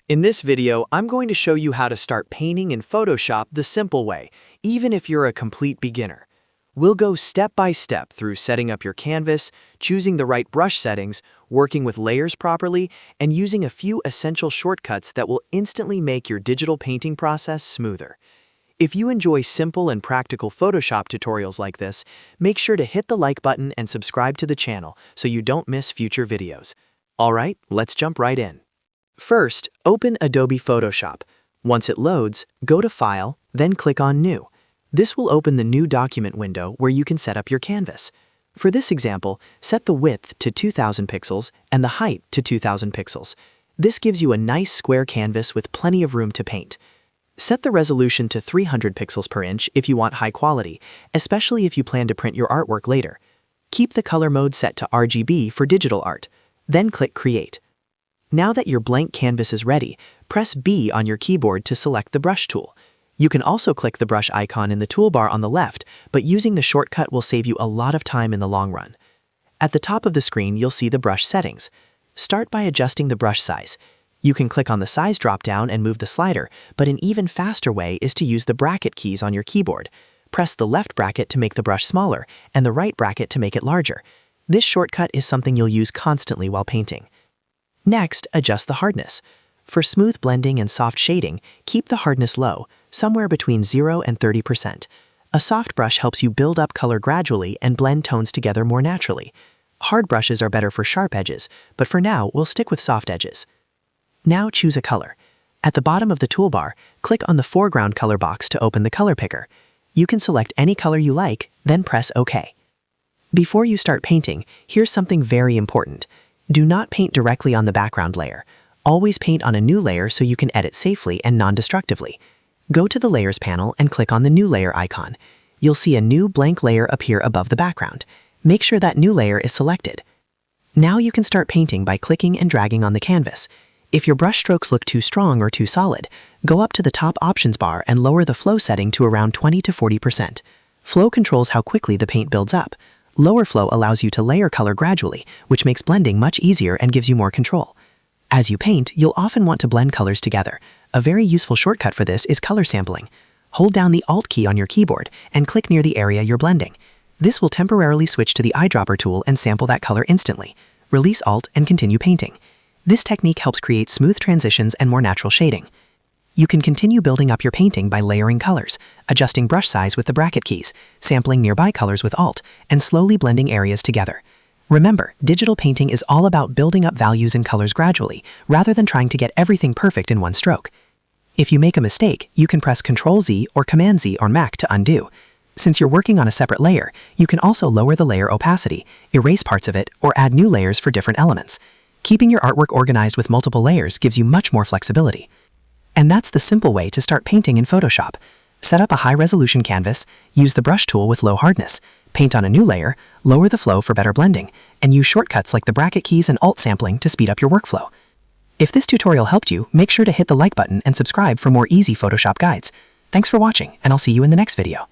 In this video, I'm going to show you how to start painting in Photoshop the simple way, even if you're a complete beginner. We'll go step by step through setting up your canvas, choosing the right brush settings, working with layers properly, and using a few essential shortcuts that will instantly make your digital painting process smoother. If you enjoy simple and practical Photoshop tutorials like this, make sure to hit the like button and subscribe to the channel so you don't miss future videos. Alright, let's jump right in. First, open Adobe Photoshop. Once it loads, go to File, then click on New. This will open the new document window where you can set up your canvas. For this example, set the width to 2000 pixels and the height to 2000 pixels. This gives you a nice square canvas with plenty of room to paint. Set the resolution to 300 pixels per inch if you want high quality, especially if you plan to print your artwork later. Keep the color mode set to RGB for digital art. Then click Create. Now that your blank canvas is ready, press B on your keyboard to select the brush tool. You can also click the brush icon in the toolbar on the left, but using the shortcut will save you a lot of time in the long run. At the top of the screen, you'll see the brush settings. Start by adjusting the brush size. You can click on the size drop-down and move the slider, but an even faster way is to use the bracket keys on your keyboard. Press the left bracket to make the brush smaller and the right bracket to make it larger. This shortcut is something you'll use constantly while painting. Next, adjust the hardness. For smooth blending and soft shading, keep the hardness low, somewhere between 0 and 30%. A soft brush helps you build up color gradually and blend tones together more naturally. Hard brushes are better for sharp edges, but for now, we'll stick with soft edges. Now choose a color. At the bottom of the toolbar, click on the foreground color box to open the color picker. You can select any color you like, then press OK. Before you start painting, here's something very important. Do not paint directly on the background layer. Always paint on a new layer so you can edit safely and non-destructively. Go to the Layers panel and click on the New Layer icon. You'll see a new blank layer appear above the background. Make sure that new layer is selected. Now you can start painting by clicking and dragging on the canvas. If your brush strokes look too strong or too solid, go up to the top options bar and lower the flow setting to around 20 to 40%. Flow controls how quickly the paint builds up. Lower flow allows you to layer color gradually, which makes blending much easier and gives you more control. As you paint, you'll often want to blend colors together. A very useful shortcut for this is color sampling. Hold down the Alt key on your keyboard and click near the area you're blending. This will temporarily switch to the eyedropper tool and sample that color instantly. Release Alt and continue painting. This technique helps create smooth transitions and more natural shading. You can continue building up your painting by layering colors, adjusting brush size with the bracket keys, sampling nearby colors with Alt, and slowly blending areas together. Remember, digital painting is all about building up values and colors gradually, rather than trying to get everything perfect in one stroke. If you make a mistake, you can press Ctrl-Z or Command-Z on Mac to undo. Since you're working on a separate layer, you can also lower the layer opacity, erase parts of it, or add new layers for different elements. Keeping your artwork organized with multiple layers gives you much more flexibility. And that's the simple way to start painting in Photoshop. Set up a high-resolution canvas, use the brush tool with low hardness, paint on a new layer, lower the flow for better blending, and use shortcuts like the bracket keys and Alt sampling to speed up your workflow. If this tutorial helped you, make sure to hit the like button and subscribe for more easy Photoshop guides. Thanks for watching, and I'll see you in the next video.